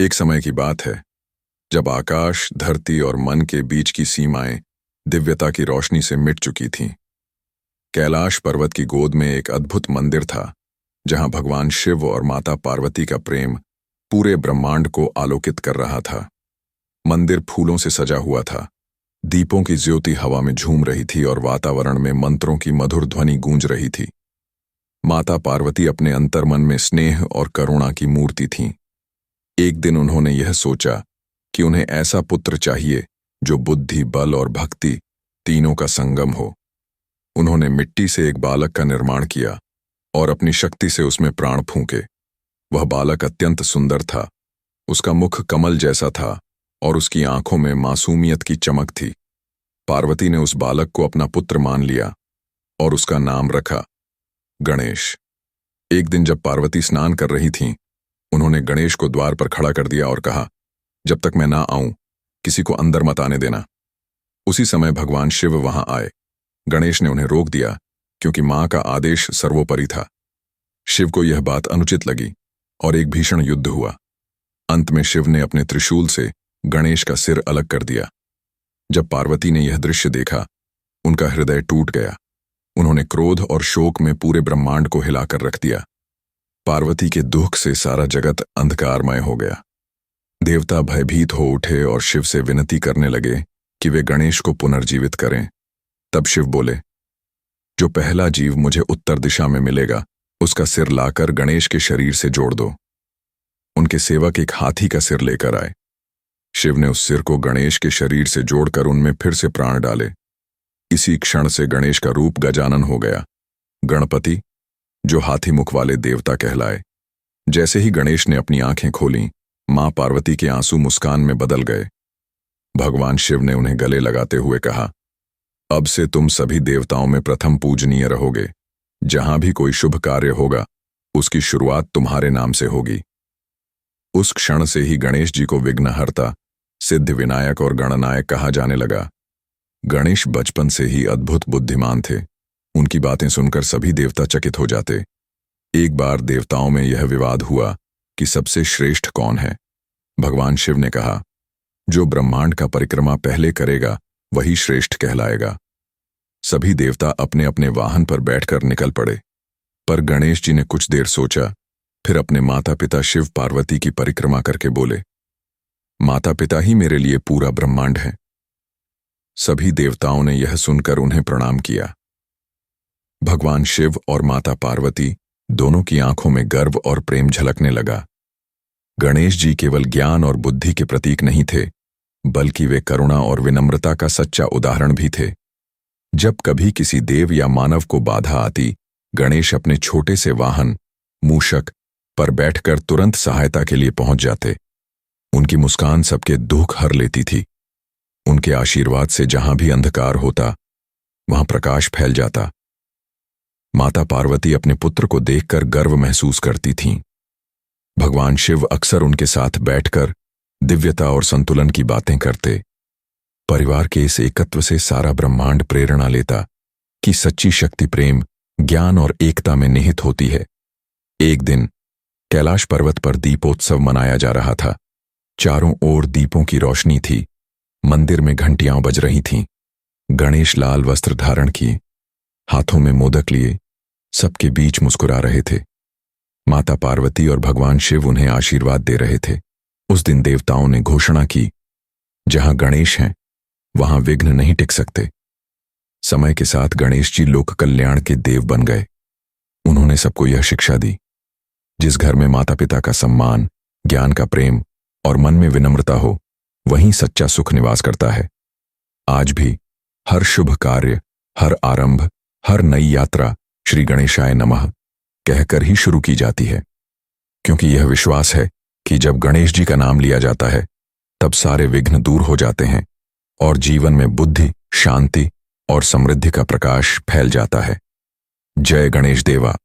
एक समय की बात है जब आकाश, धरती और मन के बीच की सीमाएं दिव्यता की रोशनी से मिट चुकी थीं। कैलाश पर्वत की गोद में एक अद्भुत मंदिर था जहां भगवान शिव और माता पार्वती का प्रेम पूरे ब्रह्मांड को आलोकित कर रहा था। मंदिर फूलों से सजा हुआ था, दीपों की ज्योति हवा में झूम रही थी और वातावरण में मंत्रों की मधुर ध्वनि गूंज रही थी। माता पार्वती अपने अंतर्मन में स्नेह और करुणा की मूर्ति थीं। एक दिन उन्होंने यह सोचा कि उन्हें ऐसा पुत्र चाहिए जो बुद्धि, बल और भक्ति तीनों का संगम हो। उन्होंने मिट्टी से एक बालक का निर्माण किया और अपनी शक्ति से उसमें प्राण फूंके। वह बालक अत्यंत सुंदर था, उसका मुख कमल जैसा था और उसकी आंखों में मासूमियत की चमक थी। पार्वती ने उस बालक को अपना पुत्र मान लिया और उसका नाम रखा गणेश। एक दिन जब पार्वती स्नान कर रही थीं, उन्होंने गणेश को द्वार पर खड़ा कर दिया और कहा, जब तक मैं ना आऊं किसी को अंदर मत आने देना। उसी समय भगवान शिव वहां आए। गणेश ने उन्हें रोक दिया क्योंकि मां का आदेश सर्वोपरि था। शिव को यह बात अनुचित लगी और एक भीषण युद्ध हुआ। अंत में शिव ने अपने त्रिशूल से गणेश का सिर अलग कर दिया। जब पार्वती ने यह दृश्य देखा, उनका हृदय टूट गया। उन्होंने क्रोध और शोक में पूरे ब्रह्मांड को हिलाकर रख दिया। पार्वती के दुख से सारा जगत अंधकारमय हो गया। देवता भयभीत हो उठे और शिव से विनती करने लगे कि वे गणेश को पुनर्जीवित करें। तब शिव बोले, जो पहला जीव मुझे उत्तर दिशा में मिलेगा उसका सिर लाकर गणेश के शरीर से जोड़ दो। उनके सेवक एक हाथी का सिर लेकर आए। शिव ने उस सिर को गणेश के शरीर से जोड़कर उनमें फिर से प्राण डाले। इसी क्षण से गणेश का रूप गजानन हो गया, गणपति, जो हाथी मुख वाले देवता कहलाए। जैसे ही गणेश ने अपनी आंखें खोलीं, मां पार्वती के आंसू मुस्कान में बदल गए। भगवान शिव ने उन्हें गले लगाते हुए कहा, अब से तुम सभी देवताओं में प्रथम पूजनीय रहोगे। जहां भी कोई शुभ कार्य होगा उसकी शुरुआत तुम्हारे नाम से होगी। उस क्षण से ही गणेश जी को विघ्नहर्ता, सिद्ध विनायक और गणनायक कहा जाने लगा। गणेश बचपन से ही अद्भुत बुद्धिमान थे। उनकी बातें सुनकर सभी देवता चकित हो जाते। एक बार देवताओं में यह विवाद हुआ कि सबसे श्रेष्ठ कौन है। भगवान शिव ने कहा, जो ब्रह्मांड का परिक्रमा पहले करेगा वही श्रेष्ठ कहलाएगा। सभी देवता अपने अपने वाहन पर बैठकर निकल पड़े, पर गणेश जी ने कुछ देर सोचा, फिर अपने माता पिता शिव पार्वती की परिक्रमा करके बोले, माता पिता ही मेरे लिए पूरा ब्रह्मांड है। सभी देवताओं ने यह सुनकर उन्हें प्रणाम किया। भगवान शिव और माता पार्वती दोनों की आंखों में गर्व और प्रेम झलकने लगा। गणेश जी केवल ज्ञान और बुद्धि के प्रतीक नहीं थे, बल्कि वे करुणा और विनम्रता का सच्चा उदाहरण भी थे। जब कभी किसी देव या मानव को बाधा आती, गणेश अपने छोटे से वाहन मूषक पर बैठकर तुरंत सहायता के लिए पहुंच जाते। उनकी मुस्कान सबके दुख हर लेती थी। उनके आशीर्वाद से जहां भी अंधकार होता वहां प्रकाश फैल जाता। माता पार्वती अपने पुत्र को देखकर गर्व महसूस करती थीं। भगवान शिव अक्सर उनके साथ बैठकर दिव्यता और संतुलन की बातें करते। परिवार के इस एकत्व से सारा ब्रह्मांड प्रेरणा लेता कि सच्ची शक्ति प्रेम, ज्ञान और एकता में निहित होती है। एक दिन कैलाश पर्वत पर दीपोत्सव मनाया जा रहा था। चारों ओर दीपों की रोशनी थी। मंदिर में घंटियां बज रही थीं। गणेश लाल वस्त्र धारण किए, हाथों में मोदक लिए, सबके बीच मुस्कुरा रहे थे। माता पार्वती और भगवान शिव उन्हें आशीर्वाद दे रहे थे। उस दिन देवताओं ने घोषणा की, जहां गणेश हैं वहां विघ्न नहीं टिक सकते। समय के साथ गणेश जी लोक कल्याण के देव बन गए। उन्होंने सबको यह शिक्षा दी, जिस घर में माता पिता का सम्मान, ज्ञान का प्रेम और मन में विनम्रता हो, वहीं सच्चा सुख निवास करता है। आज भी हर शुभ कार्य, हर आरंभ, हर नई यात्रा श्री गणेशाय नमः कहकर ही शुरू की जाती है, क्योंकि यह विश्वास है कि जब गणेश जी का नाम लिया जाता है तब सारे विघ्न दूर हो जाते हैं और जीवन में बुद्धि, शांति और समृद्धि का प्रकाश फैल जाता है। जय गणेश देवा।